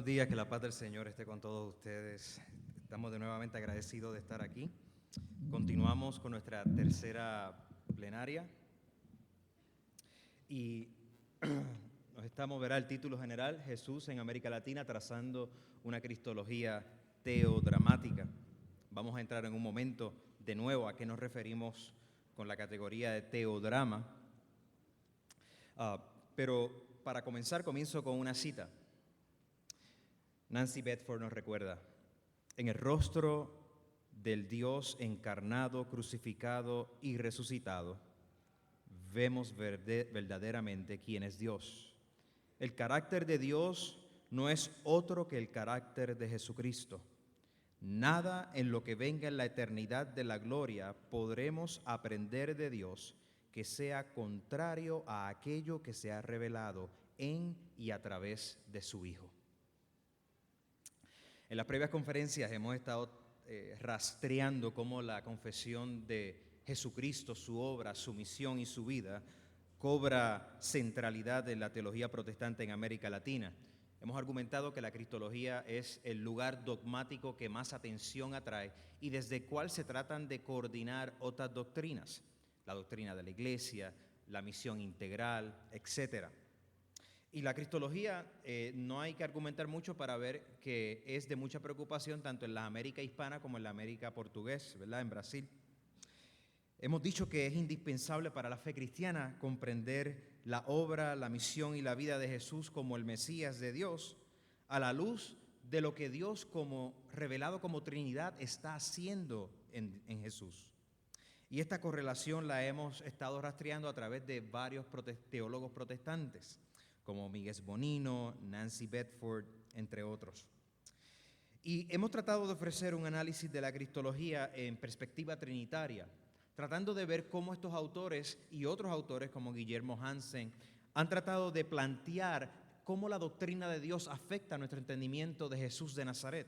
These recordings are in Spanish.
Buenos días, que la paz del Señor esté con todos ustedes. Estamos de nuevamente agradecidos de estar aquí. Continuamos con nuestra tercera plenaria y verá el título general, Jesús en América Latina, trazando una cristología teodramática. Vamos a entrar en un momento de nuevo a qué nos referimos con la categoría de teodrama. Pero para comenzar, comienzo con una cita. Nancy Bedford nos recuerda: en el rostro del Dios encarnado, crucificado y resucitado, vemos verdaderamente quién es Dios. El carácter de Dios no es otro que el carácter de Jesucristo. Nada en lo que venga en la eternidad de la gloria podremos aprender de Dios que sea contrario a aquello que se ha revelado en y a través de su Hijo. En las previas conferencias hemos estado rastreando cómo la confesión de Jesucristo, su obra, su misión y su vida cobra centralidad en la teología protestante en América Latina. Hemos argumentado que la cristología es el lugar dogmático que más atención atrae y desde el cual se tratan de coordinar otras doctrinas, la doctrina de la Iglesia, la misión integral, etcétera. Y la cristología no hay que argumentar mucho para ver que es de mucha preocupación tanto en la América hispana como en la América portuguesa, ¿verdad? En Brasil. Hemos dicho que es indispensable para la fe cristiana comprender la obra, la misión y la vida de Jesús como el Mesías de Dios a la luz de lo que Dios como revelado como Trinidad está haciendo en Jesús. Y esta correlación la hemos estado rastreando a través de varios teólogos protestantes, como Miguel Bonino, Nancy Bedford, entre otros. Y hemos tratado de ofrecer un análisis de la cristología en perspectiva trinitaria, tratando de ver cómo estos autores y otros autores como Guillermo Hansen han tratado de plantear cómo la doctrina de Dios afecta nuestro entendimiento de Jesús de Nazaret.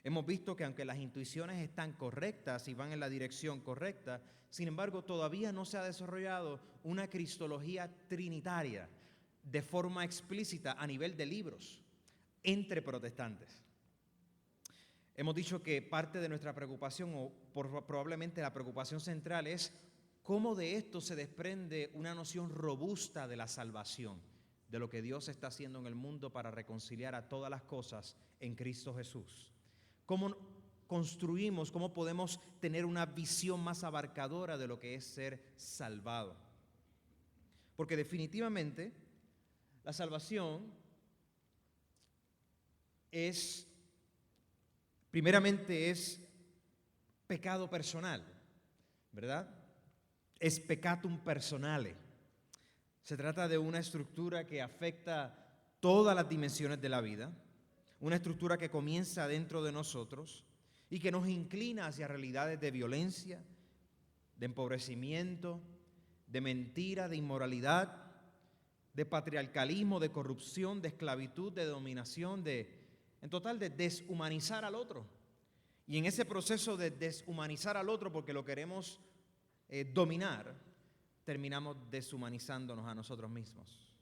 Hemos visto que aunque las intuiciones están correctas y van en la dirección correcta, sin embargo todavía no se ha desarrollado una cristología trinitaria de forma explícita a nivel de libros entre protestantes. Hemos dicho que parte de nuestra preocupación, o probablemente la preocupación central, es cómo de esto se desprende una noción robusta de la salvación, de lo que Dios está haciendo en el mundo para reconciliar a todas las cosas en Cristo Jesús. Cómo construimos, cómo podemos tener una visión más abarcadora de lo que es ser salvado. Porque definitivamente la salvación primeramente es pecado personal, ¿verdad? Es peccatum personale. Se trata de una estructura que afecta todas las dimensiones de la vida, una estructura que comienza dentro de nosotros y que nos inclina hacia realidades de violencia, de empobrecimiento, de mentira, de inmoralidad, de patriarcalismo, de corrupción, de esclavitud, de dominación, en total de deshumanizar al otro. Y en ese proceso de deshumanizar al otro porque lo queremos dominar, terminamos deshumanizándonos a nosotros mismos.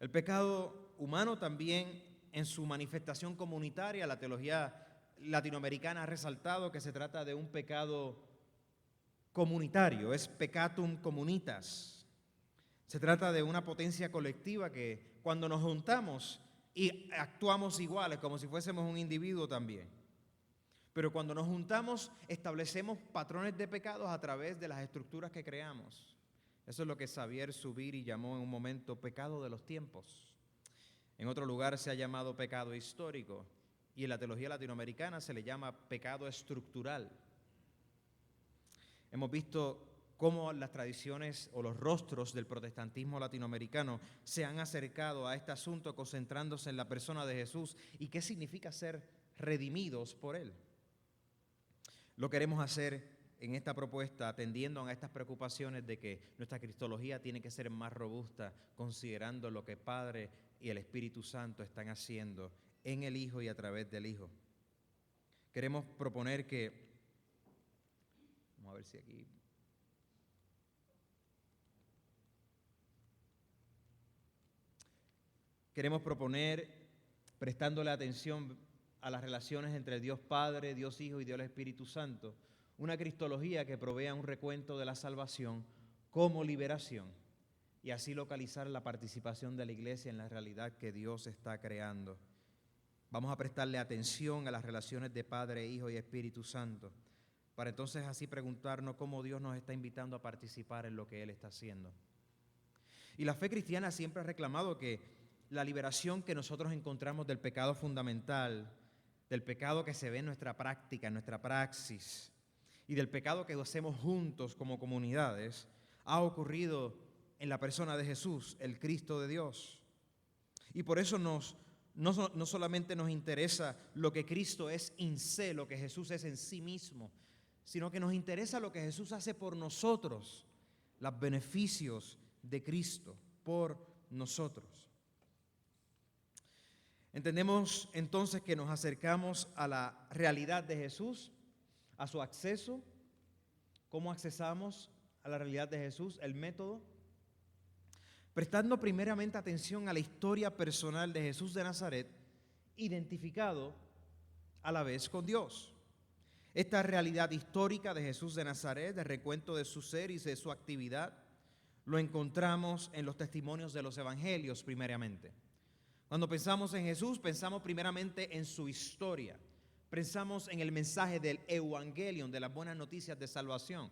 El pecado humano también en su manifestación comunitaria, la teología latinoamericana ha resaltado que se trata de un pecado comunitario, es peccatum communitas. Se trata de una potencia colectiva que cuando nos juntamos y actuamos iguales, como si fuésemos un individuo también. Pero cuando nos juntamos, establecemos patrones de pecados a través de las estructuras que creamos. Eso es lo que Xavier Zubiri llamó en un momento pecado de los tiempos. En otro lugar se ha llamado pecado histórico y en la teología latinoamericana se le llama pecado estructural. Hemos visto cómo las tradiciones o los rostros del protestantismo latinoamericano se han acercado a este asunto concentrándose en la persona de Jesús y qué significa ser redimidos por Él. Lo queremos hacer en esta propuesta atendiendo a estas preocupaciones de que nuestra cristología tiene que ser más robusta, considerando lo que el Padre y el Espíritu Santo están haciendo en el Hijo y a través del Hijo. Queremos proponer que, vamos a ver si aquí, queremos proponer prestándole atención a las relaciones entre Dios Padre, Dios Hijo y Dios Espíritu Santo, una cristología que provea un recuento de la salvación como liberación y así localizar la participación de la iglesia en la realidad que Dios está creando. Vamos a prestarle atención a las relaciones de Padre, Hijo y Espíritu Santo, para entonces así preguntarnos cómo Dios nos está invitando a participar en lo que Él está haciendo. Y la fe cristiana siempre ha reclamado que la liberación que nosotros encontramos del pecado fundamental, del pecado que se ve en nuestra práctica, en nuestra praxis, y del pecado que hacemos juntos como comunidades, ha ocurrido en la persona de Jesús, el Cristo de Dios. Y por eso no solamente nos interesa lo que Cristo es in se, lo que Jesús es en sí mismo, sino que nos interesa lo que Jesús hace por nosotros, los beneficios de Cristo por nosotros. Entendemos entonces que nos acercamos a la realidad de Jesús, a su acceso, cómo accesamos a la realidad de Jesús, el método, prestando primeramente atención a la historia personal de Jesús de Nazaret, identificado a la vez con Dios. Esta realidad histórica de Jesús de Nazaret, de recuento de su ser y de su actividad, lo encontramos en los testimonios de los evangelios primeramente. Cuando pensamos en Jesús, pensamos primeramente en su historia. Pensamos en el mensaje del Evangelion, de las buenas noticias de salvación.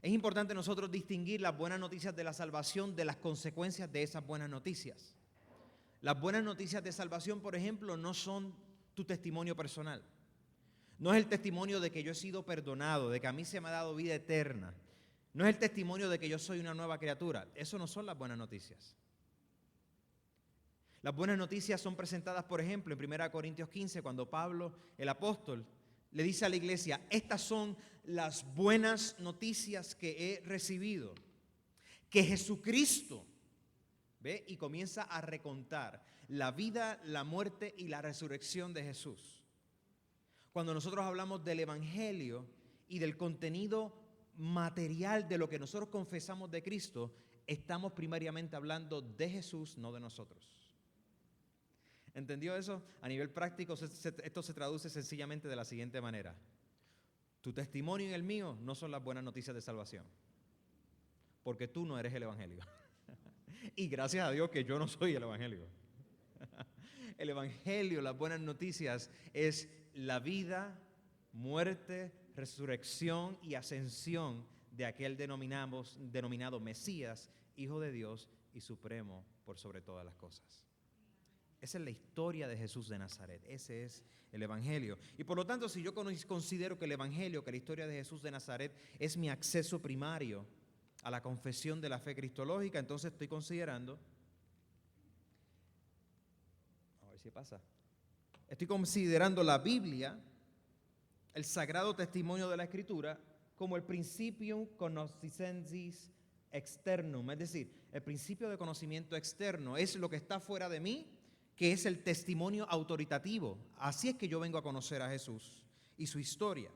Es importante nosotros distinguir las buenas noticias de la salvación de las consecuencias de esas buenas noticias. Las buenas noticias de salvación, por ejemplo, no son tu testimonio personal. No es el testimonio de que yo he sido perdonado, de que a mí se me ha dado vida eterna. No es el testimonio de que yo soy una nueva criatura. Eso no son las buenas noticias. Las buenas noticias son presentadas, por ejemplo, en 1 Corintios 15, cuando Pablo, el apóstol, le dice a la iglesia: estas son las buenas noticias que he recibido, que Jesucristo, ¿ve? Y comienza a recontar la vida, la muerte y la resurrección de Jesús. Cuando nosotros hablamos del Evangelio y del contenido material de lo que nosotros confesamos de Cristo, estamos primariamente hablando de Jesús, no de nosotros. ¿Entendió eso? A nivel práctico, esto se traduce sencillamente de la siguiente manera: tu testimonio y el mío no son las buenas noticias de salvación, porque tú no eres el Evangelio. Y gracias a Dios que yo no soy el Evangelio. El Evangelio, las buenas noticias, es la vida, muerte, resurrección y ascensión de aquel denominado Mesías, Hijo de Dios y Supremo por sobre todas las cosas. Esa es la historia de Jesús de Nazaret. Ese es el Evangelio. Y por lo tanto, si yo considero que el Evangelio, que la historia de Jesús de Nazaret es mi acceso primario a la confesión de la fe cristológica, entonces estoy considerando, a ver si pasa, estoy considerando la Biblia, el sagrado testimonio de la Escritura, como el principium cognoscensis externum, es decir, el principio de conocimiento externo, es lo que está fuera de mí, que es el testimonio autoritativo. Así es que yo vengo a conocer a Jesús y su historia.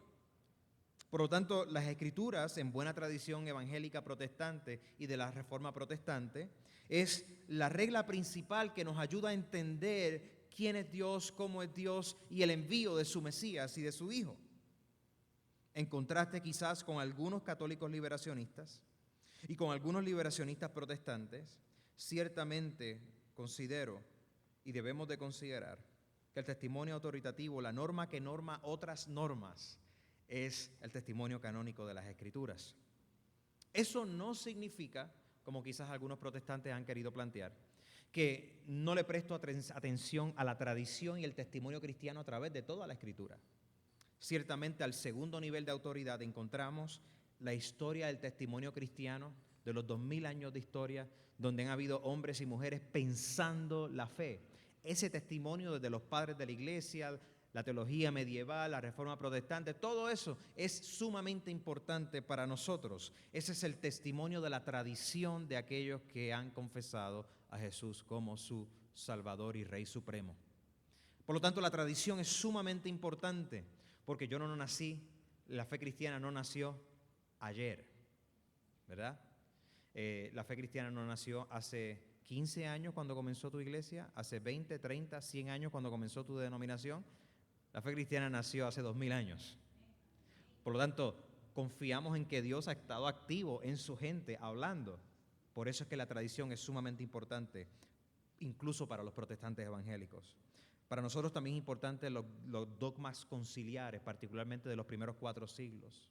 Por lo tanto, las Escrituras, en buena tradición evangélica protestante y de la Reforma protestante, es la regla principal que nos ayuda a entender quién es Dios, cómo es Dios y el envío de su Mesías y de su Hijo. En contraste quizás con algunos católicos liberacionistas y con algunos liberacionistas protestantes, ciertamente considero y debemos de considerar que el testimonio autoritativo, la norma que norma otras normas, es el testimonio canónico de las Escrituras. Eso no significa, como quizás algunos protestantes han querido plantear, que no le presto atención a la tradición y el testimonio cristiano a través de toda la Escritura. Ciertamente, al segundo nivel de autoridad encontramos la historia del testimonio cristiano, de los 2000 años de historia, donde han habido hombres y mujeres pensando la fe. Ese testimonio desde los padres de la iglesia, la teología medieval, la reforma protestante, todo eso es sumamente importante para nosotros. Ese es el testimonio de la tradición de aquellos que han confesado a Jesús como su Salvador y Rey Supremo. Por lo tanto, la tradición es sumamente importante, porque yo no nací, la fe cristiana no nació ayer, ¿verdad? La fe cristiana no nació hace 15 años cuando comenzó tu iglesia, hace 20, 30, 100 años cuando comenzó tu denominación. La fe cristiana nació hace 2000 años. Por lo tanto, confiamos en que Dios ha estado activo en su gente hablando. Por eso es que la tradición es sumamente importante, incluso para los protestantes evangélicos. Para nosotros también es importante los dogmas conciliares, particularmente de los primeros 4 siglos,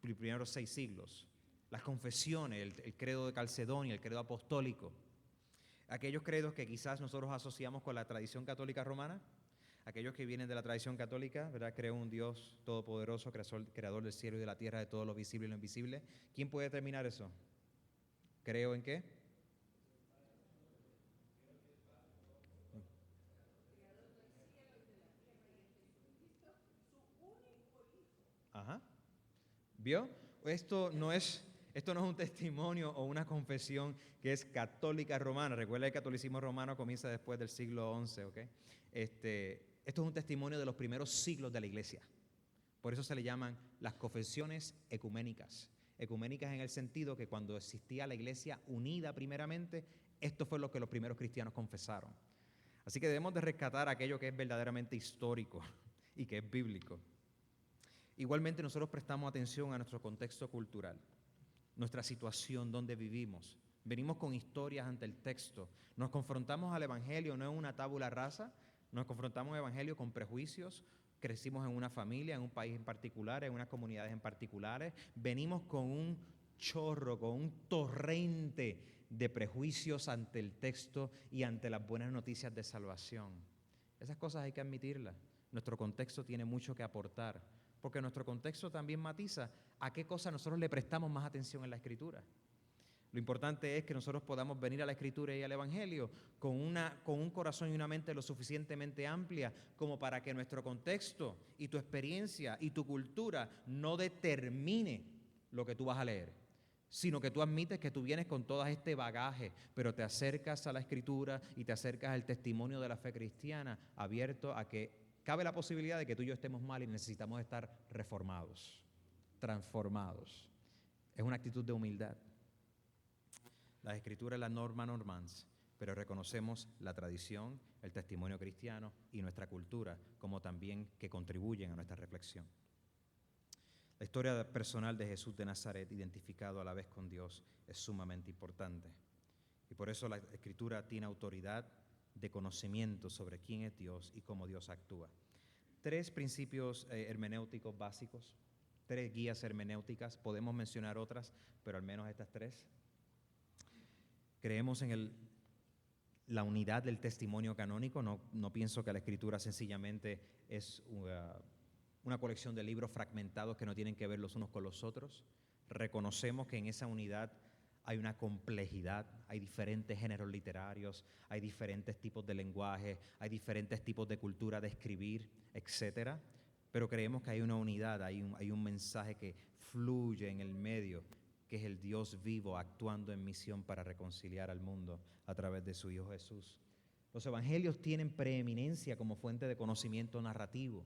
primeros 6 siglos. Las confesiones, el credo de Calcedonia, el credo apostólico. Aquellos credos que quizás nosotros asociamos con la tradición católica romana, aquellos que vienen de la tradición católica, ¿verdad? Creo en un Dios todopoderoso, creador del cielo y de la tierra, de todo lo visible y lo invisible. ¿Quién puede determinar eso? ¿Creo en qué? Ajá. ¿Vio? Esto no es un testimonio o una confesión que es católica romana. Recuerda, el catolicismo romano comienza después del siglo XI, ¿ok? Esto es un testimonio de los primeros siglos de la iglesia. Por eso se le llaman las confesiones ecuménicas. Ecuménicas en el sentido que cuando existía la iglesia unida primeramente, esto fue lo que los primeros cristianos confesaron. Así que debemos de rescatar aquello que es verdaderamente histórico y que es bíblico. Igualmente nosotros prestamos atención a nuestro contexto cultural, nuestra situación, donde vivimos. Venimos con historias ante el texto. Nos confrontamos al Evangelio, no en una tabula rasa, nos confrontamos al Evangelio con prejuicios. Crecimos en una familia, en un país en particular, en unas comunidades en particulares. Venimos con un chorro, con un torrente de prejuicios ante el texto y ante las buenas noticias de salvación. Esas cosas hay que admitirlas. Nuestro contexto tiene mucho que aportar, porque nuestro contexto también matiza a qué cosa nosotros le prestamos más atención en la Escritura. Lo importante es que nosotros podamos venir a la Escritura y al Evangelio con un corazón y una mente lo suficientemente amplia como para que nuestro contexto y tu experiencia y tu cultura no determine lo que tú vas a leer, sino que tú admites que tú vienes con todo este bagaje, pero te acercas a la Escritura y te acercas al testimonio de la fe cristiana abierto a que cabe la posibilidad de que tú y yo estemos mal y necesitamos estar reformados, transformados. Es una actitud de humildad. La Escritura es la norma normans, pero reconocemos la tradición, el testimonio cristiano y nuestra cultura como también que contribuyen a nuestra reflexión. La historia personal de Jesús de Nazaret, identificado a la vez con Dios, es sumamente importante. Y por eso la Escritura tiene autoridad de conocimiento sobre quién es Dios y cómo Dios actúa. 3 principios hermenéuticos básicos, 3 guías hermenéuticas, podemos mencionar otras, pero al menos estas 3. Creemos en la unidad del testimonio canónico. No pienso que la Escritura sencillamente es una colección de libros fragmentados que no tienen que ver los unos con los otros. Reconocemos que en esa unidad hay una complejidad, hay diferentes géneros literarios, hay diferentes tipos de lenguaje, hay diferentes tipos de cultura de escribir, etc. Pero creemos que hay una unidad, hay un mensaje que fluye en el medio, que es el Dios vivo actuando en misión para reconciliar al mundo a través de su Hijo Jesús. Los evangelios tienen preeminencia como fuente de conocimiento narrativo.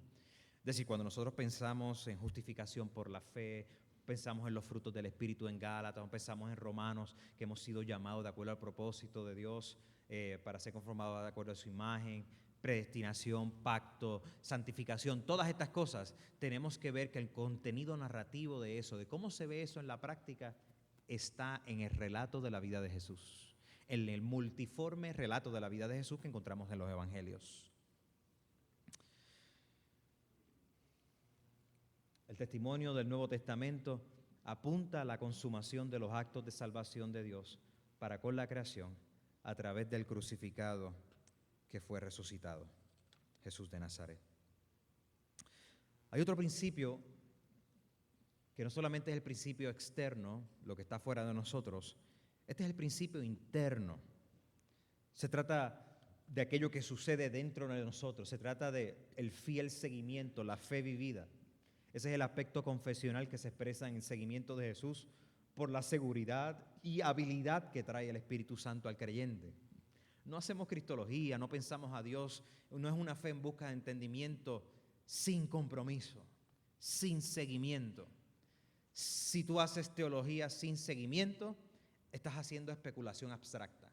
Es decir, cuando nosotros pensamos en justificación por la fe, pensamos en los frutos del Espíritu en Gálatas, pensamos en Romanos, que hemos sido llamados de acuerdo al propósito de Dios para ser conformados de acuerdo a su imagen, predestinación, pacto, santificación, todas estas cosas, tenemos que ver que el contenido narrativo de eso, de cómo se ve eso en la práctica, está en el relato de la vida de Jesús, en el multiforme relato de la vida de Jesús que encontramos en los evangelios. El testimonio del Nuevo Testamento apunta a la consumación de los actos de salvación de Dios para con la creación a través del crucificado que fue resucitado, Jesús de Nazaret. Hay otro principio que no solamente es el principio externo, lo que está fuera de nosotros, este es el principio interno. Se trata de aquello que sucede dentro de nosotros, se trata del fiel seguimiento, la fe vivida. Ese es el aspecto confesional que se expresa en el seguimiento de Jesús por la seguridad y habilidad que trae el Espíritu Santo al creyente. No hacemos cristología, no pensamos a Dios, no es una fe en busca de entendimiento sin compromiso, sin seguimiento. Si tú haces teología sin seguimiento, estás haciendo especulación abstracta.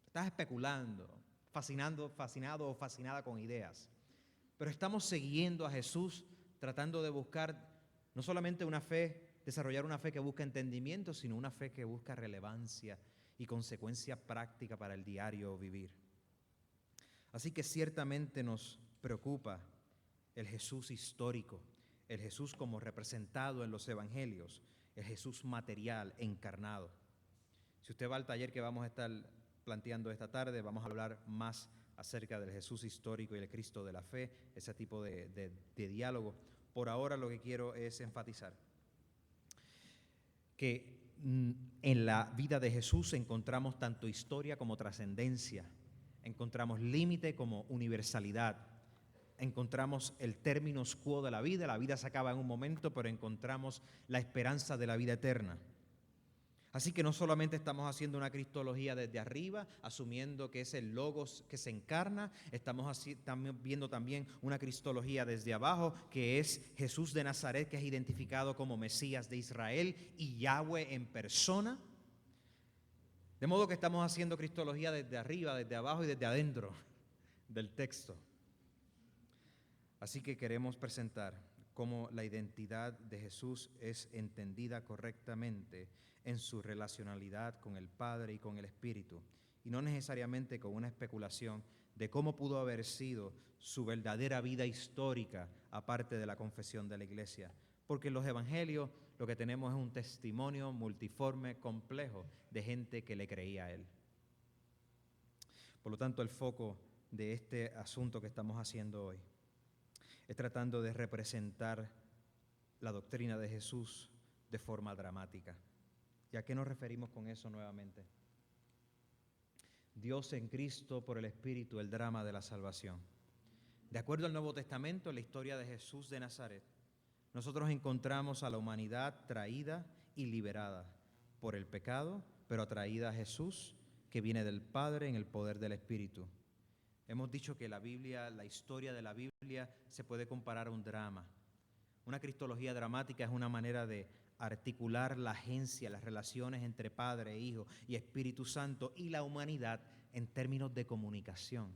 Estás especulando, fascinado o fascinada con ideas. Pero estamos siguiendo a Jesús, tratando de buscar no solamente una fe, desarrollar una fe que busca entendimiento, sino una fe que busca relevancia y consecuencia práctica para el diario vivir. Así que ciertamente nos preocupa el Jesús histórico, el Jesús como representado en los evangelios, el Jesús material, encarnado. Si usted va al taller que vamos a estar planteando esta tarde, vamos a hablar más acerca del Jesús histórico y el Cristo de la fe, ese tipo de diálogo. Por ahora lo que quiero es enfatizar que en la vida de Jesús encontramos tanto historia como trascendencia, encontramos límite como universalidad, encontramos el terminus quo de la vida se acaba en un momento, pero encontramos la esperanza de la vida eterna. Así que no solamente estamos haciendo una cristología desde arriba, asumiendo que es el Logos que se encarna, estamos viendo también una cristología desde abajo, que es Jesús de Nazaret, que es identificado como Mesías de Israel y Yahweh en persona. De modo que estamos haciendo cristología desde arriba, desde abajo y desde adentro del texto. Así que queremos presentar cómo la identidad de Jesús es entendida correctamente en su relacionalidad con el Padre y con el Espíritu, y no necesariamente con una especulación de cómo pudo haber sido su verdadera vida histórica, aparte de la confesión de la Iglesia. Porque en los evangelios lo que tenemos es un testimonio multiforme, complejo, de gente que le creía a Él. Por lo tanto, el foco de este asunto que estamos haciendo hoy es tratando de representar la doctrina de Jesús de forma dramática. ¿Y a qué nos referimos con eso nuevamente? Dios en Cristo por el Espíritu, el drama de la salvación. De acuerdo al Nuevo Testamento, en la historia de Jesús de Nazaret, nosotros encontramos a la humanidad traída y liberada por el pecado, pero atraída a Jesús, que viene del Padre en el poder del Espíritu. Hemos dicho que la Biblia, la historia de la Biblia, se puede comparar a un drama. Una cristología dramática es una manera de articular la agencia, las relaciones entre Padre, Hijo y Espíritu Santo y la humanidad en términos de comunicación.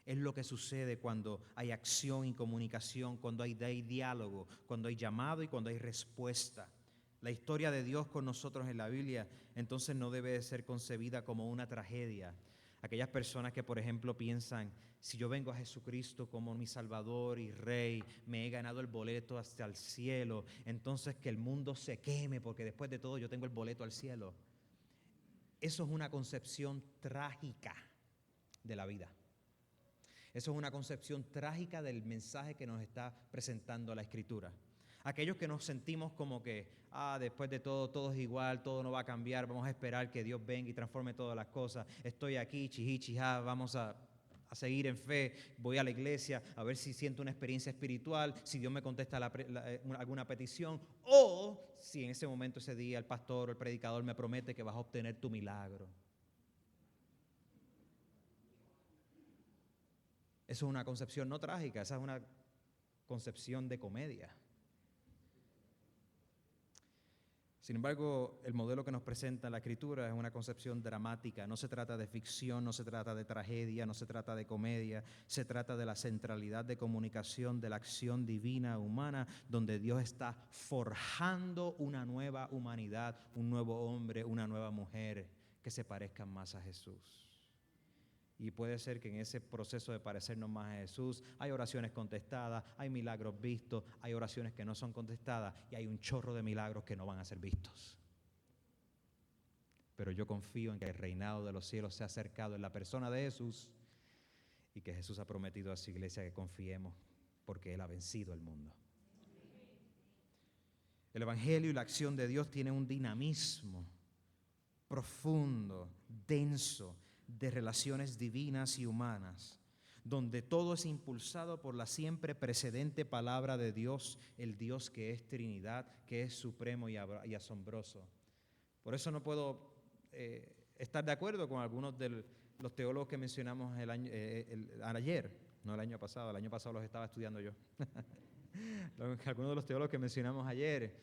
Es lo que sucede cuando hay acción y comunicación, cuando hay diálogo, cuando hay llamado y cuando hay respuesta. La historia de Dios con nosotros en la Biblia entonces no debe de ser concebida como una tragedia. Aquellas personas que, por ejemplo, piensan, si yo vengo a Jesucristo como mi Salvador y Rey, me he ganado el boleto hasta el cielo, entonces que el mundo se queme porque después de todo yo tengo el boleto al cielo. Eso es una concepción trágica de la vida. Eso es una concepción trágica del mensaje que nos está presentando la Escritura. Aquellos que nos sentimos como que, después de todo es igual, todo no va a cambiar, vamos a esperar que Dios venga y transforme todas las cosas. Estoy aquí, chijá, vamos a seguir en fe, voy a la iglesia a ver si siento una experiencia espiritual, si Dios me contesta alguna petición, o si en ese momento, ese día, el pastor o el predicador me promete que vas a obtener tu milagro. Eso es una concepción no trágica, esa es una concepción de comedia. Sin embargo, el modelo que nos presenta la Escritura es una concepción dramática. No se trata de ficción, no se trata de tragedia, no se trata de comedia. Se trata de la centralidad de comunicación de la acción divina humana, donde Dios está forjando una nueva humanidad, un nuevo hombre, una nueva mujer que se parezcan más a Jesús. Y puede ser que en ese proceso de parecernos más a Jesús hay oraciones contestadas, hay milagros vistos, hay oraciones que no son contestadas y hay un chorro de milagros que no van a ser vistos. Pero yo confío en que el reinado de los cielos se ha acercado en la persona de Jesús y que Jesús ha prometido a su iglesia que confiemos porque Él ha vencido el mundo. El Evangelio y la acción de Dios tienen un dinamismo profundo, denso, de relaciones divinas y humanas, donde todo es impulsado por la siempre precedente palabra de Dios, el Dios que es Trinidad, que es supremo y asombroso. Por eso no puedo estar de acuerdo con algunos de los teólogos que mencionamos ayer, no el año pasado los estaba estudiando yo. Algunos de los teólogos que mencionamos ayer,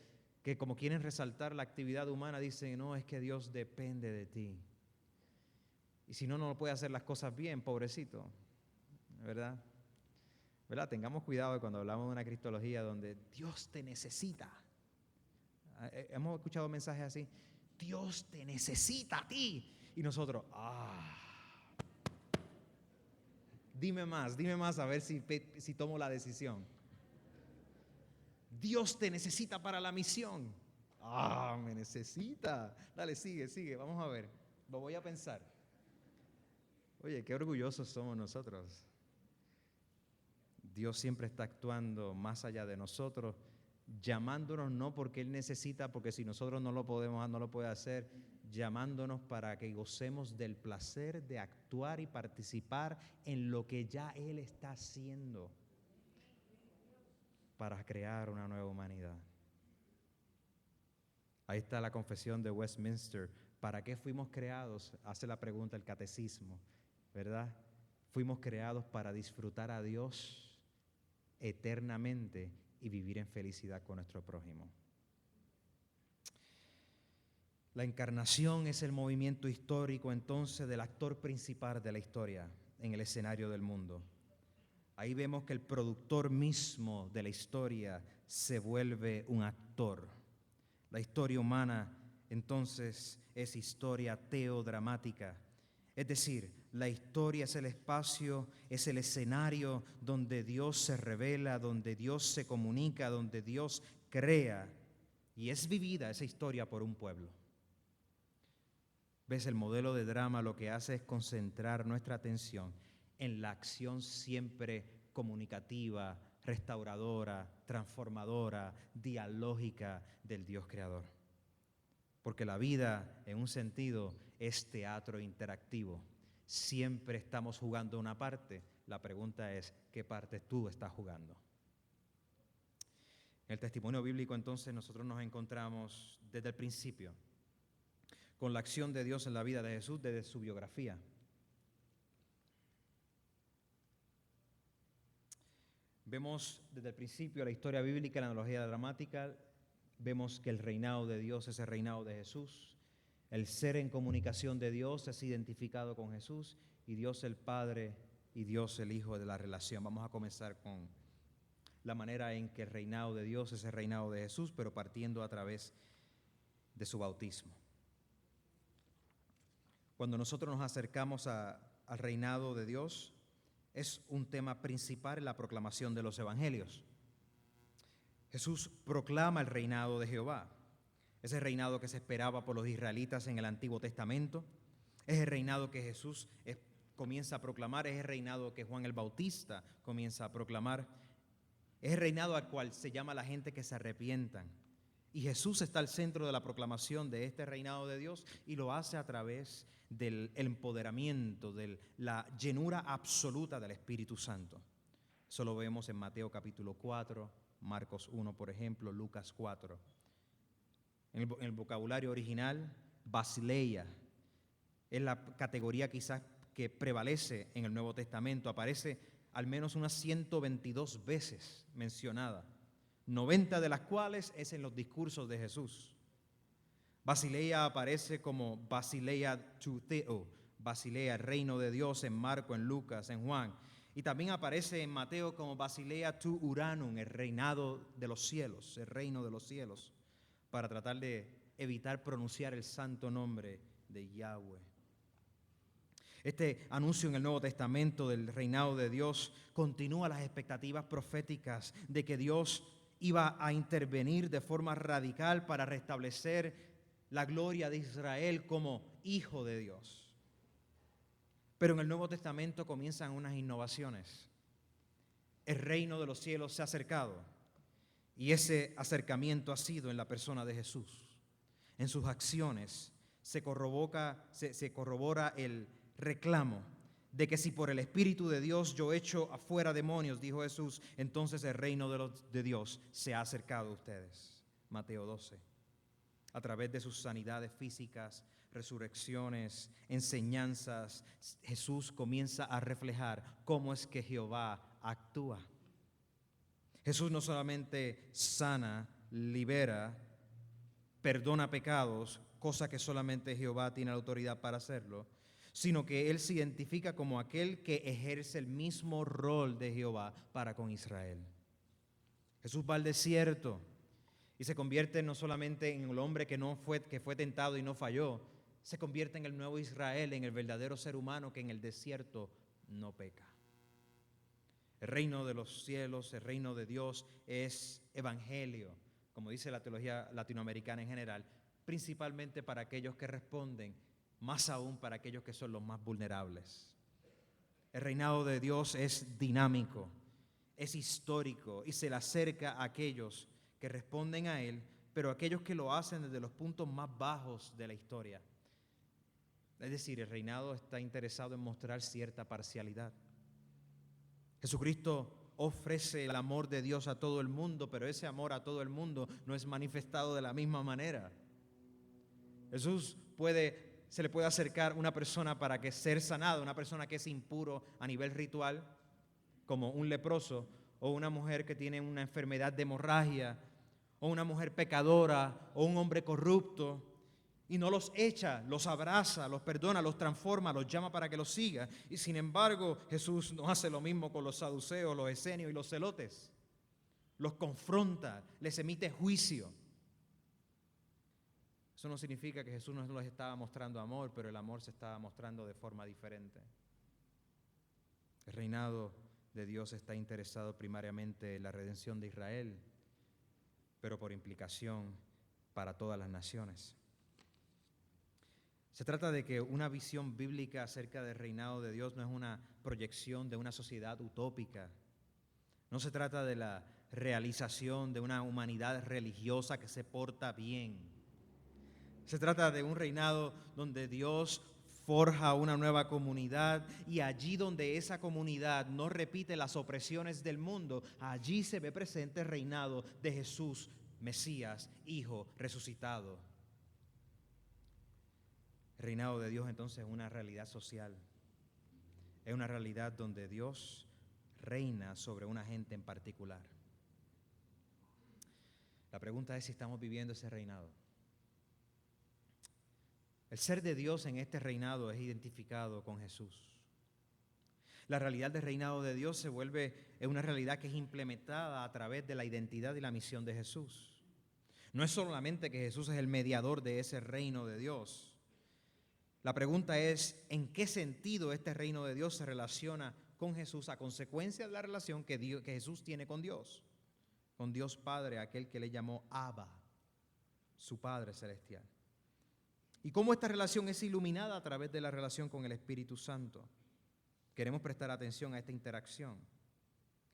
que como quieren resaltar la actividad humana, dicen, no, es que Dios depende de ti. Y si no, no puede hacer las cosas bien, pobrecito, ¿verdad? ¿Verdad? Tengamos cuidado cuando hablamos de una cristología donde Dios te necesita. Hemos escuchado mensajes así, Dios te necesita a ti. Y nosotros, dime más a ver si tomo la decisión. Dios te necesita para la misión. Me necesita. Dale, sigue, vamos a ver. Lo voy a pensar. Oye, qué orgullosos somos nosotros. Dios siempre está actuando más allá de nosotros, llamándonos no porque Él necesita, porque si nosotros no lo podemos, no lo puede hacer, llamándonos para que gocemos del placer de actuar y participar en lo que ya Él está haciendo para crear una nueva humanidad. Ahí está la confesión de Westminster. ¿Para qué fuimos creados? Hace la pregunta el catecismo, ¿verdad? Fuimos creados para disfrutar a Dios eternamente y vivir en felicidad con nuestro prójimo. La encarnación es el movimiento histórico entonces del actor principal de la historia en el escenario del mundo. Ahí vemos que el productor mismo de la historia se vuelve un actor. La historia humana entonces es historia teodramática. Es decir, la historia es el espacio, es el escenario donde Dios se revela, donde Dios se comunica, donde Dios crea. Y es vivida esa historia por un pueblo. ¿Ves? El modelo de drama lo que hace es concentrar nuestra atención en la acción siempre comunicativa, restauradora, transformadora, dialógica del Dios creador. Porque la vida, en un sentido, es teatro interactivo. Siempre estamos jugando una parte. La pregunta es, ¿qué parte tú estás jugando? En el testimonio bíblico, entonces, nosotros nos encontramos desde el principio con la acción de Dios en la vida de Jesús desde su biografía. Vemos desde el principio la historia bíblica, la analogía dramática. Vemos que el reinado de Dios es el reinado de Jesús. El ser en comunicación de Dios es identificado con Jesús y Dios el Padre y Dios el Hijo de la relación. Vamos a comenzar con la manera en que el reinado de Dios es el reinado de Jesús, pero partiendo a través de su bautismo. Cuando nosotros nos acercamos al reinado de Dios, es un tema principal en la proclamación de los evangelios. Jesús proclama el reinado de Jehová. Ese reinado que se esperaba por los israelitas en el Antiguo Testamento. Es el reinado que Jesús comienza a proclamar. Es el reinado que Juan el Bautista comienza a proclamar. Es el reinado al cual se llama a la gente que se arrepientan. Y Jesús está al centro de la proclamación de este reinado de Dios y lo hace a través del empoderamiento, de la llenura absoluta del Espíritu Santo. Eso lo vemos en Mateo capítulo 4, Marcos 1, por ejemplo, Lucas 4. En el vocabulario original, basileia es la categoría quizás que prevalece en el Nuevo Testamento. Aparece al menos unas 122 veces mencionada, 90 de las cuales es en los discursos de Jesús. Basileia aparece como Basileia tou Theo, Basileia, el reino de Dios, en Marco, en Lucas, en Juan. Y también aparece en Mateo como Basileia tou Uranum, el reinado de los cielos, el reino de los cielos, para tratar de evitar pronunciar el santo nombre de Yahweh. Este anuncio en el Nuevo Testamento del reinado de Dios continúa las expectativas proféticas de que Dios iba a intervenir de forma radical para restablecer la gloria de Israel como hijo de Dios. Pero en el Nuevo Testamento comienzan unas innovaciones. El reino de los cielos se ha acercado y ese acercamiento ha sido en la persona de Jesús. En sus acciones se corrobora el reclamo de que si por el Espíritu de Dios yo echo afuera demonios, dijo Jesús, entonces el reino de Dios se ha acercado a ustedes. Mateo 12. A través de sus sanidades físicas, resurrecciones, enseñanzas, Jesús comienza a reflejar cómo es que Jehová actúa. Jesús no solamente sana, libera, perdona pecados, cosa que solamente Jehová tiene la autoridad para hacerlo, sino que Él se identifica como aquel que ejerce el mismo rol de Jehová para con Israel. Jesús va al desierto y se convierte no solamente en el hombre que fue tentado y no falló, se convierte en el nuevo Israel, en el verdadero ser humano que en el desierto no peca. El reino de los cielos, el reino de Dios es evangelio, como dice la teología latinoamericana en general, principalmente para aquellos que responden, más aún para aquellos que son los más vulnerables. El reinado de Dios es dinámico, es histórico y se le acerca a aquellos que responden a Él, pero aquellos que lo hacen desde los puntos más bajos de la historia. Es decir, el reinado está interesado en mostrar cierta parcialidad. Jesucristo ofrece el amor de Dios a todo el mundo, pero ese amor a todo el mundo no es manifestado de la misma manera. Se le puede acercar una persona para que ser sanada, una persona que es impuro a nivel ritual, como un leproso, o una mujer que tiene una enfermedad de hemorragia, o una mujer pecadora, o un hombre corrupto, y no los echa, los abraza, los perdona, los transforma, los llama para que los siga. Y sin embargo, Jesús no hace lo mismo con los saduceos, los esenios y los celotes. Los confronta, les emite juicio. Eso no significa que Jesús no les estaba mostrando amor, pero el amor se estaba mostrando de forma diferente. El reinado de Dios está interesado primariamente en la redención de Israel, pero por implicación para todas las naciones. Se trata de que una visión bíblica acerca del reinado de Dios no es una proyección de una sociedad utópica. No se trata de la realización de una humanidad religiosa que se porta bien. Se trata de un reinado donde Dios forja una nueva comunidad y allí donde esa comunidad no repite las opresiones del mundo, allí se ve presente el reinado de Jesús, Mesías, Hijo resucitado. El reinado de Dios entonces es una realidad social, es una realidad donde Dios reina sobre una gente en particular. La pregunta es si estamos viviendo ese reinado. El ser de Dios en este reinado es identificado con Jesús. La realidad del reinado de Dios se vuelve una realidad que es implementada a través de la identidad y la misión de Jesús. No es solamente que Jesús es el mediador de ese reino de Dios. La pregunta es, ¿en qué sentido este reino de Dios se relaciona con Jesús a consecuencia de la relación que Jesús tiene con Dios Padre, aquel que le llamó Abba, su Padre celestial? Y cómo esta relación es iluminada a través de la relación con el Espíritu Santo. Queremos prestar atención a esta interacción.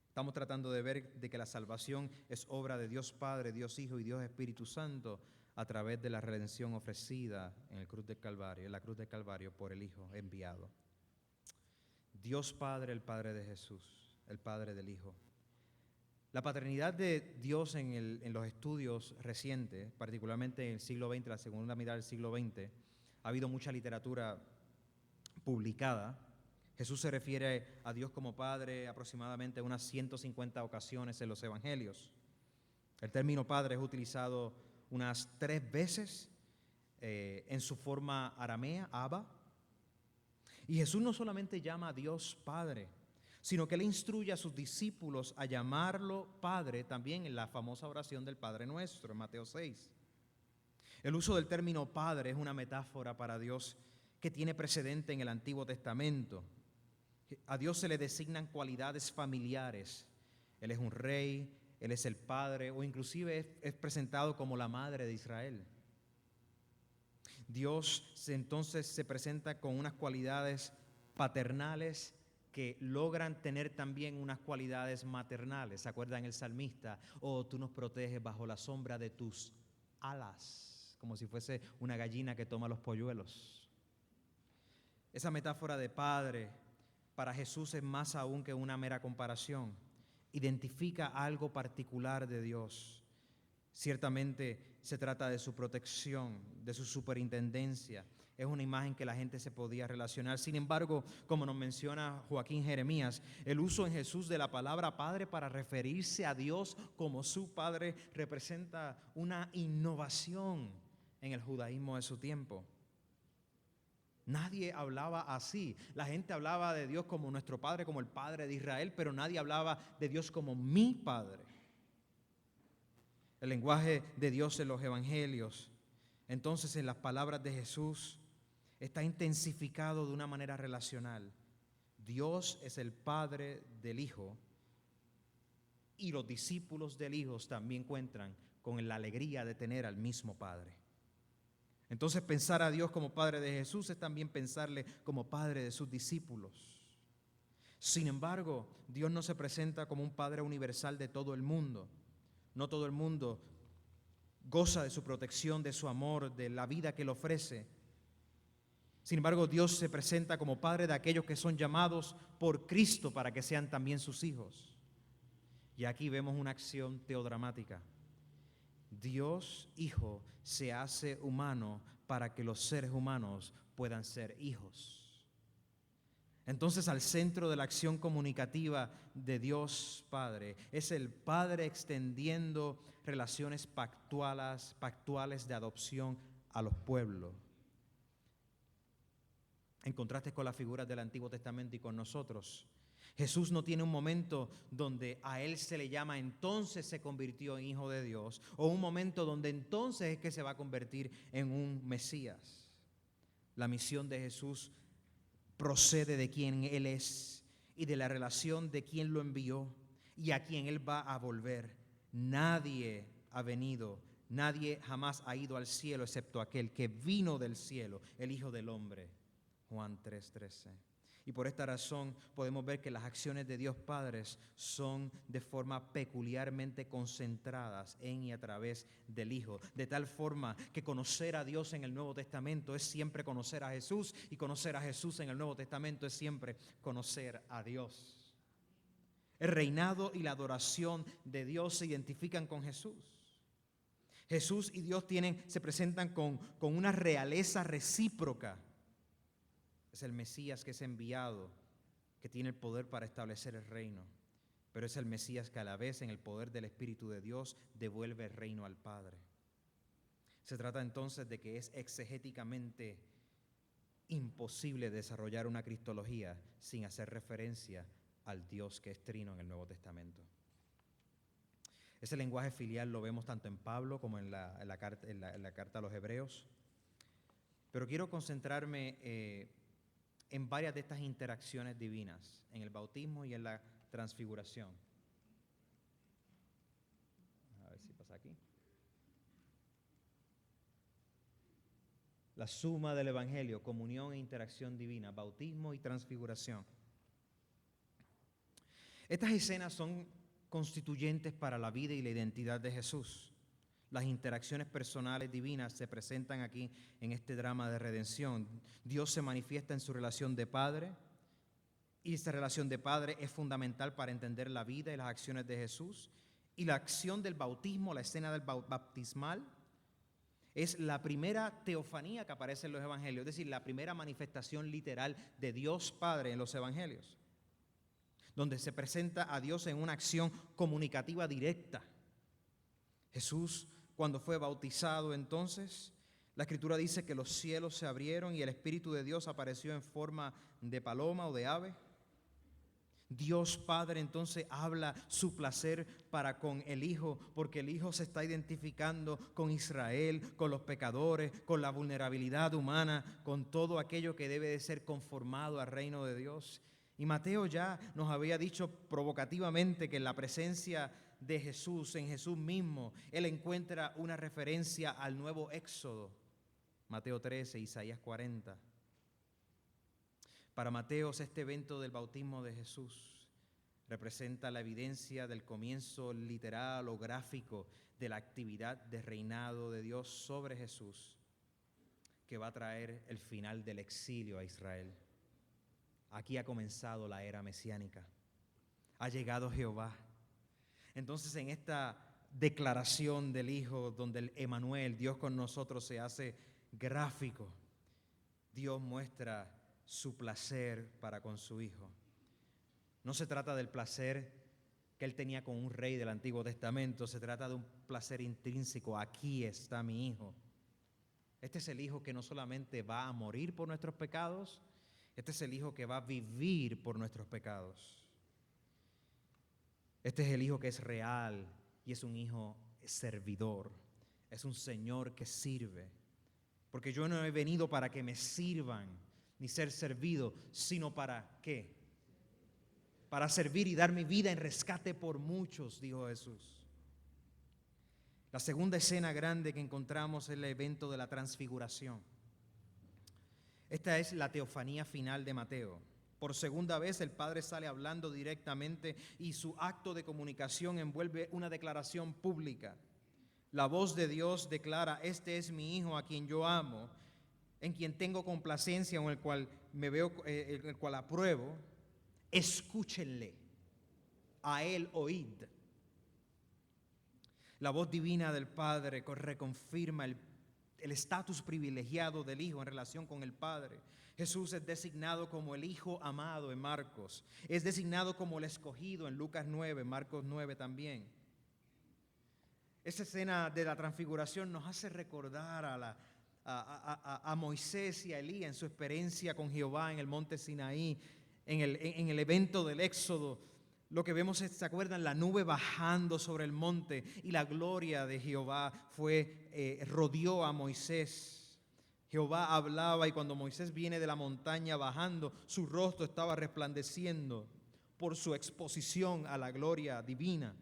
Estamos tratando de ver de que la salvación es obra de Dios Padre, Dios Hijo y Dios Espíritu Santo a través de la redención ofrecida en la cruz del Calvario por el Hijo enviado. Dios Padre, el Padre de Jesús, el Padre del Hijo. La paternidad de Dios en los estudios recientes, particularmente en el siglo XX, la segunda mitad del siglo XX, ha habido mucha literatura publicada. Jesús se refiere a Dios como Padre aproximadamente unas 150 ocasiones en los Evangelios. El término Padre es utilizado unas 3 veces en su forma aramea, Abba. Y Jesús no solamente llama a Dios Padre, sino que le instruye a sus discípulos a llamarlo Padre también en la famosa oración del Padre Nuestro, en Mateo 6. El uso del término Padre es una metáfora para Dios que tiene precedente en el Antiguo Testamento. A Dios se le designan cualidades familiares. Él es un rey, Él es el Padre, o inclusive es presentado como la Madre de Israel. Dios entonces se presenta con unas cualidades paternales que logran tener también unas cualidades maternales. ¿Se acuerdan el salmista? Oh, tú nos proteges bajo la sombra de tus alas, como si fuese una gallina que toma los polluelos. Esa metáfora de padre para Jesús es más aún que una mera comparación. Identifica algo particular de Dios. Ciertamente se trata de su protección, de su superintendencia. Es una imagen que la gente se podía relacionar. Sin embargo, como nos menciona Joaquín Jeremías, el uso en Jesús de la palabra Padre para referirse a Dios como su Padre representa una innovación en el judaísmo de su tiempo. Nadie hablaba así. La gente hablaba de Dios como nuestro Padre, como el Padre de Israel, pero nadie hablaba de Dios como mi Padre. El lenguaje de Dios en los evangelios, entonces en las palabras de Jesús, está intensificado de una manera relacional. Dios es el Padre del Hijo y los discípulos del Hijo también cuentan con la alegría de tener al mismo Padre. Entonces pensar a Dios como Padre de Jesús es también pensarle como Padre de sus discípulos. Sin embargo, Dios no se presenta como un Padre universal de todo el mundo. No todo el mundo goza de su protección, de su amor, de la vida que Él ofrece. Sin embargo, Dios se presenta como Padre de aquellos que son llamados por Cristo para que sean también sus hijos. Y aquí vemos una acción teodramática. Dios, Hijo, se hace humano para que los seres humanos puedan ser hijos. Entonces, al centro de la acción comunicativa de Dios Padre es el Padre extendiendo relaciones pactuales de adopción a los pueblos. En contraste con las figuras del Antiguo Testamento y con nosotros, Jesús no tiene un momento donde a Él se le llama entonces se convirtió en Hijo de Dios, o un momento donde entonces es que se va a convertir en un Mesías. La misión de Jesús procede de quien Él es y de la relación de quien lo envió y a quien Él va a volver. Nadie ha venido, nadie jamás ha ido al cielo excepto aquel que vino del cielo, el Hijo del Hombre. Juan 3:13. Y por esta razón podemos ver que las acciones de Dios Padre son de forma peculiarmente concentradas en y a través del Hijo. De tal forma que conocer a Dios en el Nuevo Testamento es siempre conocer a Jesús, y conocer a Jesús en el Nuevo Testamento es siempre conocer a Dios. El reinado y la adoración de Dios se identifican con Jesús. Jesús y Dios se presentan con una realeza recíproca. Es el Mesías que es enviado, que tiene el poder para establecer el reino, pero es el Mesías que a la vez en el poder del Espíritu de Dios devuelve el reino al Padre. Se trata entonces de que es exegéticamente imposible desarrollar una cristología sin hacer referencia al Dios que es trino en el Nuevo Testamento. Ese lenguaje filial lo vemos tanto en Pablo como en la carta a los Hebreos, pero quiero concentrarme en varias de estas interacciones divinas, en el bautismo y en la transfiguración. A ver si pasa aquí. La suma del Evangelio, comunión e interacción divina, bautismo y transfiguración. Estas escenas son constituyentes para la vida y la identidad de Jesús. Las interacciones personales divinas se presentan aquí en este drama de redención. Dios se manifiesta en su relación de Padre, y esta relación de Padre es fundamental para entender la vida y las acciones de Jesús. Y la acción del bautismo, la escena del bautismal, es la primera teofanía que aparece en los evangelios, es decir, la primera manifestación literal de Dios Padre en los evangelios, donde se presenta a Dios en una acción comunicativa directa. Jesús, cuando fue bautizado, entonces, la Escritura dice que los cielos se abrieron y el Espíritu de Dios apareció en forma de paloma o de ave. Dios Padre entonces habla su placer para con el Hijo, porque el Hijo se está identificando con Israel, con los pecadores, con la vulnerabilidad humana, con todo aquello que debe de ser conformado al reino de Dios. Y Mateo ya nos había dicho provocativamente que en la presencia de Jesús, en Jesús mismo, Él encuentra una referencia al nuevo Éxodo. Mateo 13, Isaías 40. Para Mateo, este evento del bautismo de Jesús representa la evidencia del comienzo literal o gráfico de la actividad de reinado de Dios sobre Jesús, que va a traer el final del exilio a Israel. Aquí ha comenzado la era mesiánica. Ha llegado Jehová. Entonces, en esta declaración del Hijo, donde el Emanuel, Dios con nosotros, se hace gráfico, Dios muestra su placer para con su Hijo. No se trata del placer que Él tenía con un rey del Antiguo Testamento, se trata de un placer intrínseco. Aquí está mi Hijo. Este es el Hijo que no solamente va a morir por nuestros pecados, este es el Hijo que va a vivir por nuestros pecados. Este es el Hijo que es real y es un Hijo servidor. Es un Señor que sirve. Porque yo no he venido para que me sirvan ni ser servido, sino para ¿qué? Para servir y dar mi vida en rescate por muchos, dijo Jesús. La segunda escena grande que encontramos es el evento de la transfiguración. Esta es la teofanía final de Mateo. Por segunda vez el Padre sale hablando directamente y su acto de comunicación envuelve una declaración pública. La voz de Dios declara: este es mi Hijo a quien yo amo, en quien tengo complacencia, en el cual me veo, el cual apruebo. Escúchenle, a él oíd. La voz divina del Padre reconfirma el estatus privilegiado del Hijo en relación con el Padre. Jesús es designado como el Hijo amado en Marcos. Es designado como el escogido en Lucas 9, Marcos 9 también. Esa escena de la transfiguración nos hace recordar a Moisés y a Elías en su experiencia con Jehová en el monte Sinaí, en el evento del Éxodo. Lo que vemos es, ¿se acuerdan? La nube bajando sobre el monte y la gloria de Jehová rodeó a Moisés. Jehová hablaba y cuando Moisés viene de la montaña bajando, su rostro estaba resplandeciendo por su exposición a la gloria divina.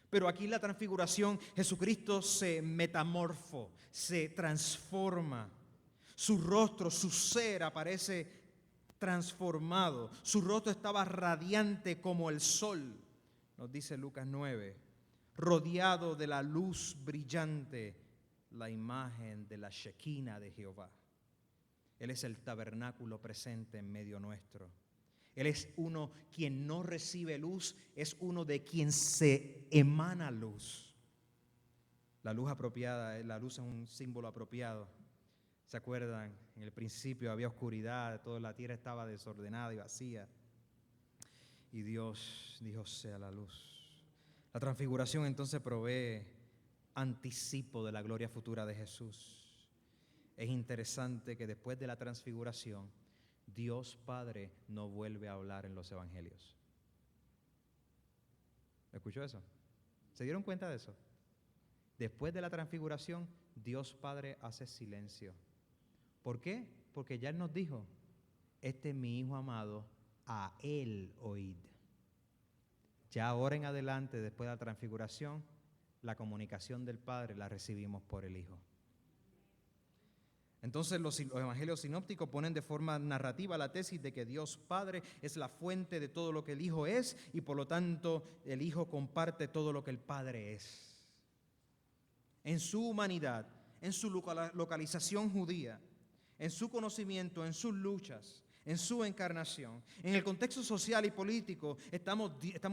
Pero aquí en la transfiguración Jesucristo se metamorfo, se transforma. Su rostro, su ser aparece transformado. Su rostro estaba radiante como el sol, nos dice Lucas 9, rodeado de la luz brillante, la imagen de la Shekinah de Jehová. Él es el tabernáculo presente en medio nuestro. Él es uno quien no recibe luz, es uno de quien se emana luz. La luz apropiada, la luz es un símbolo apropiado. ¿Se acuerdan? En el principio había oscuridad, toda la tierra estaba desordenada y vacía. Y Dios dijo: sea la luz. La transfiguración entonces provee anticipo de la gloria futura de Jesús. Es interesante que después de la transfiguración, Dios Padre no vuelve a hablar en los evangelios. ¿Escuchó eso? ¿Se dieron cuenta de eso? Después de la transfiguración, Dios Padre hace silencio. ¿Por qué? Porque ya Él nos dijo: este es mi Hijo amado, a Él oíd. Ya ahora en adelante, después de la transfiguración, la comunicación del Padre la recibimos por el Hijo. Entonces los evangelios sinópticos ponen de forma narrativa la tesis de que Dios Padre es la fuente de todo lo que el Hijo es y por lo tanto el Hijo comparte todo lo que el Padre es. En su humanidad, en su localización judía, en su conocimiento, en sus luchas, en su encarnación. En el contexto social y político estamos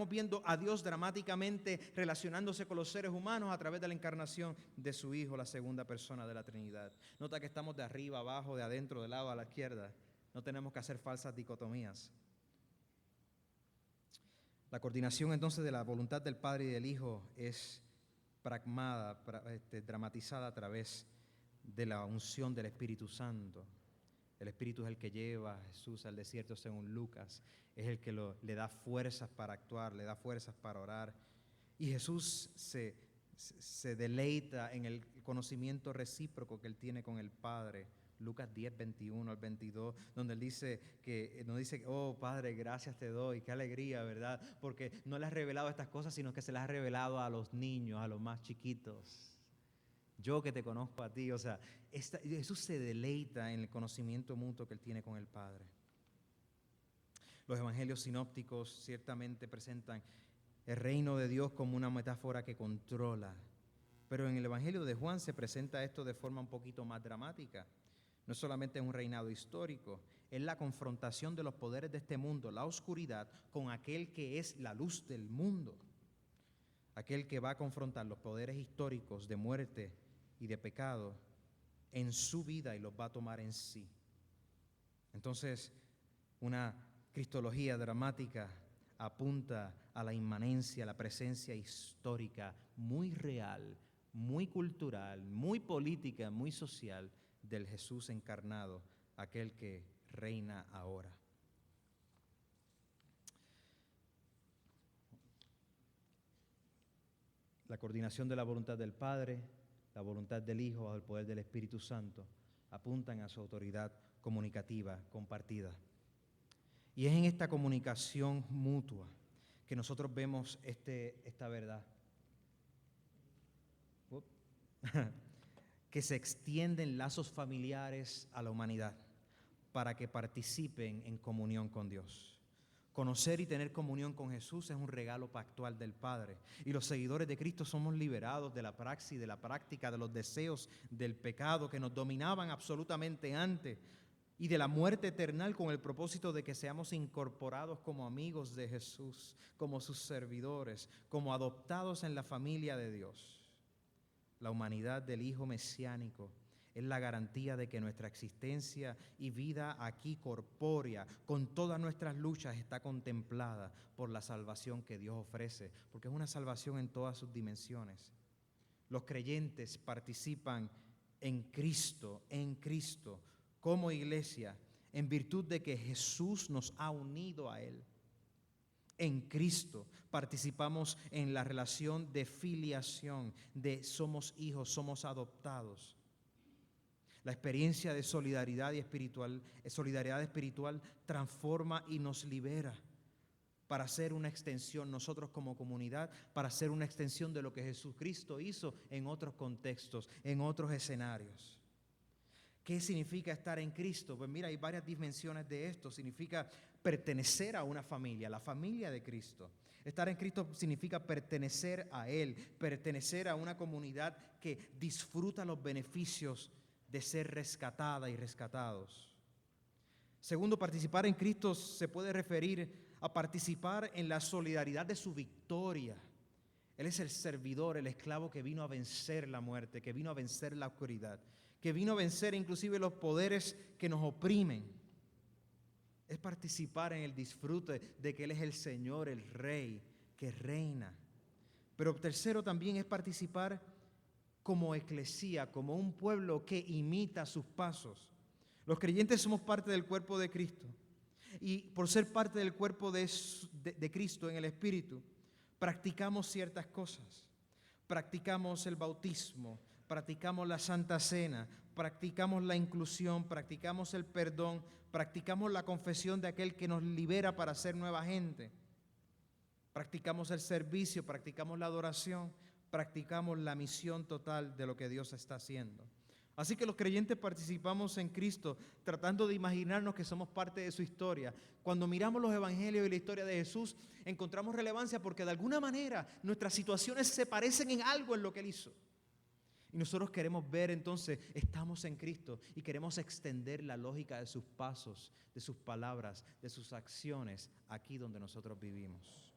viendo a Dios dramáticamente relacionándose con los seres humanos a través de la encarnación de su Hijo, la segunda persona de la Trinidad. Nota que estamos de arriba, abajo, de adentro, de lado a la izquierda. No tenemos que hacer falsas dicotomías. La coordinación entonces de la voluntad del Padre y del Hijo es dramatizada a través de la unción del Espíritu Santo. El Espíritu es el que lleva a Jesús al desierto según Lucas. Es el que le da fuerzas para actuar, le da fuerzas para orar. Y Jesús se deleita en el conocimiento recíproco que Él tiene con el Padre. Lucas 10, 21 al 22, donde Él nos dice: oh Padre, gracias te doy, qué alegría, ¿verdad? Porque no le has revelado estas cosas, sino que se las has revelado a los niños, a los más chiquitos. Yo que te conozco a ti. O sea, Jesús se deleita en el conocimiento mutuo que Él tiene con el Padre. Los evangelios sinópticos ciertamente presentan el reino de Dios como una metáfora que controla. Pero en el evangelio de Juan se presenta esto de forma un poquito más dramática. No solamente es un reinado histórico, es la confrontación de los poderes de este mundo, la oscuridad, con aquel que es la luz del mundo. Aquel que va a confrontar los poderes históricos de muerte y de pecado en su vida y los va a tomar en sí. Entonces, una cristología dramática apunta a la inmanencia, a la presencia histórica muy real muy cultural, muy política, muy social del Jesús encarnado, aquel que reina ahora. La coordinación de la voluntad del Padre, la voluntad del Hijo bajo el poder del Espíritu Santo apuntan a su autoridad comunicativa compartida. Y es en esta comunicación mutua que nosotros vemos esta verdad, que se extienden lazos familiares a la humanidad para que participen en comunión con Dios. Conocer y tener comunión con Jesús es un regalo pactual del Padre. Y los seguidores de Cristo somos liberados de la praxis, de la práctica, de los deseos del pecado que nos dominaban absolutamente antes, y de la muerte eterna con el propósito de que seamos incorporados como amigos de Jesús, como sus servidores, como adoptados en la familia de Dios. La humanidad del Hijo mesiánico es la garantía de que nuestra existencia y vida aquí corpórea, con todas nuestras luchas, está contemplada por la salvación que Dios ofrece, porque es una salvación en todas sus dimensiones. Los creyentes participan en Cristo, como iglesia, en virtud de que Jesús nos ha unido a Él. En Cristo participamos en la relación de filiación, de somos hijos, somos adoptados. La experiencia de solidaridad espiritual transforma y nos libera para ser una extensión, nosotros como comunidad, para ser una extensión de lo que Jesucristo hizo en otros contextos, en otros escenarios. ¿Qué significa estar en Cristo? Pues mira, hay varias dimensiones de esto. Significa pertenecer a una familia, la familia de Cristo. Estar en Cristo significa pertenecer a Él, pertenecer a una comunidad que disfruta los beneficios de ser rescatada y rescatados. Segundo, participar en Cristo se puede referir a participar en la solidaridad de su victoria. Él es el servidor, el esclavo que vino a vencer la muerte, que vino a vencer la oscuridad, que vino a vencer inclusive los poderes que nos oprimen. Es participar en el disfrute de que Él es el Señor, el Rey, que reina. Pero tercero, también es participar como eclesía, como un pueblo que imita sus pasos. Los creyentes somos parte del cuerpo de Cristo. Y por ser parte del cuerpo de Cristo en el Espíritu, practicamos ciertas cosas. Practicamos el bautismo, practicamos la Santa Cena, practicamos la inclusión, practicamos el perdón, practicamos la confesión de aquel que nos libera para ser nueva gente. Practicamos el servicio, practicamos la adoración, practicamos la misión total de lo que Dios está haciendo. Así que los creyentes participamos en Cristo tratando de imaginarnos que somos parte de su historia. Cuando miramos los evangelios y la historia de Jesús, encontramos relevancia porque de alguna manera nuestras situaciones se parecen en algo en lo que Él hizo. Y nosotros queremos ver entonces, estamos en Cristo y queremos extender la lógica de sus pasos, de sus palabras, de sus acciones aquí donde nosotros vivimos.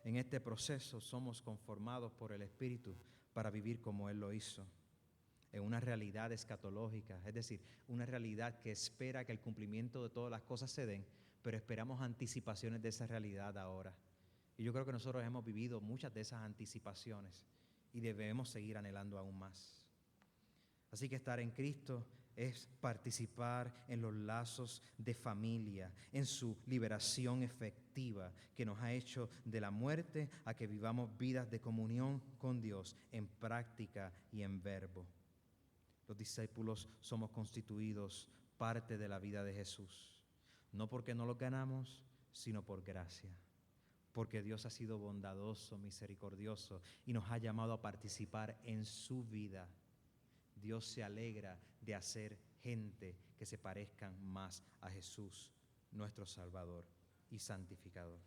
En este proceso somos conformados por el Espíritu para vivir como Él lo hizo, en una realidad escatológica, es decir, una realidad que espera que el cumplimiento de todas las cosas se den, pero esperamos anticipaciones de esa realidad ahora. Y yo creo que nosotros hemos vivido muchas de esas anticipaciones y debemos seguir anhelando aún más. Así que estar en Cristo es participar en los lazos de familia, en su liberación efectiva que nos ha hecho de la muerte a que vivamos vidas de comunión con Dios en práctica y en verbo. Los discípulos somos constituidos parte de la vida de Jesús, no porque no lo ganamos, sino por gracia, porque Dios ha sido bondadoso, misericordioso y nos ha llamado a participar en su vida. Dios se alegra de hacer gente que se parezcan más a Jesús, nuestro Salvador y santificador.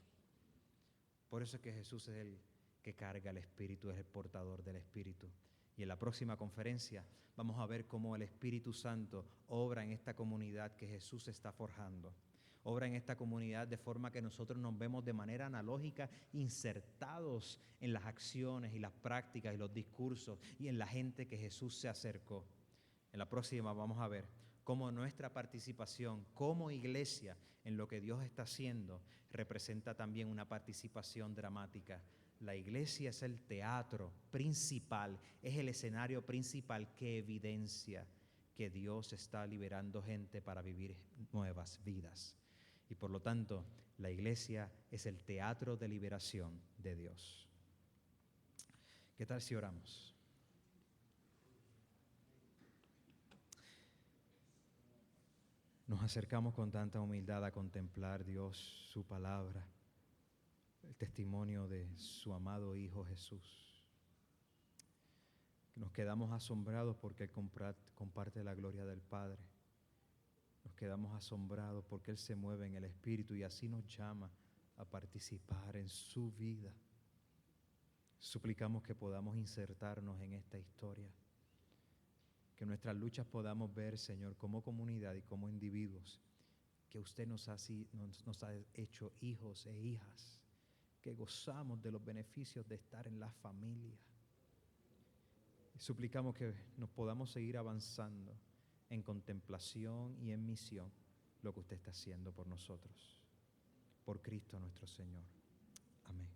Por eso es que Jesús es el que carga el Espíritu, es el portador del Espíritu. Y en la próxima conferencia vamos a ver cómo el Espíritu Santo obra en esta comunidad que Jesús está forjando. Obra en esta comunidad de forma que nosotros nos vemos de manera analógica insertados en las acciones y las prácticas y los discursos y en la gente que Jesús se acercó. En la próxima vamos a ver cómo nuestra participación como iglesia en lo que Dios está haciendo representa también una participación dramática, La iglesia es el teatro principal, es el escenario principal que evidencia que Dios está liberando gente para vivir nuevas vidas. Y por lo tanto, la iglesia es el teatro de liberación de Dios. ¿Qué tal si oramos? Nos acercamos con tanta humildad a contemplar, Dios, su palabra, el testimonio de su amado Hijo Jesús. Nos quedamos asombrados porque Él comparte la gloria del Padre. Nos quedamos asombrados porque Él se mueve en el Espíritu y así nos llama a participar en su vida. Suplicamos que podamos insertarnos en esta historia, que en nuestras luchas podamos ver, Señor, como comunidad y como individuos, que usted nos ha hecho hijos e hijas, que gozamos de los beneficios de estar en la familia. Y suplicamos que nos podamos seguir avanzando en contemplación y en misión lo que usted está haciendo por nosotros. Por Cristo nuestro Señor. Amén.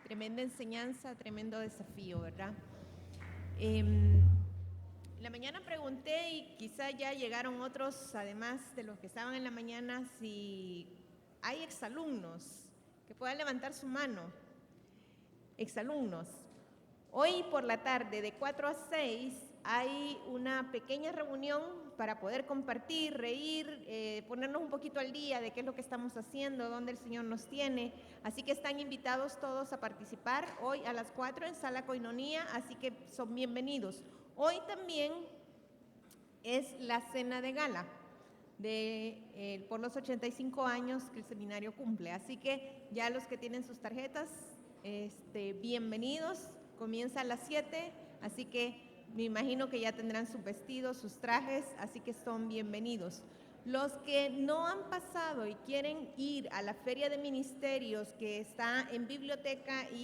Tremenda enseñanza, tremendo desafío, ¿verdad? La mañana pregunté, y quizá ya llegaron otros, además de los que estaban en la mañana, si hay exalumnos que puedan levantar su mano. Exalumnos. Hoy por la tarde, de 4 a 6, hay una pequeña reunión para poder compartir, reír, ponernos un poquito al día de qué es lo que estamos haciendo, dónde el Señor nos tiene. Así que están invitados todos a participar hoy a las 4 en Sala Koinonia, así que son bienvenidos. Hoy también es la cena de gala por los 85 años que el seminario cumple. Así que ya los que tienen sus tarjetas, bienvenidos. Comienza a las 7, así que me imagino que ya tendrán sus vestidos, sus trajes, así que son bienvenidos. Los que no han pasado y quieren ir a la Feria de Ministerios que está en Biblioteca y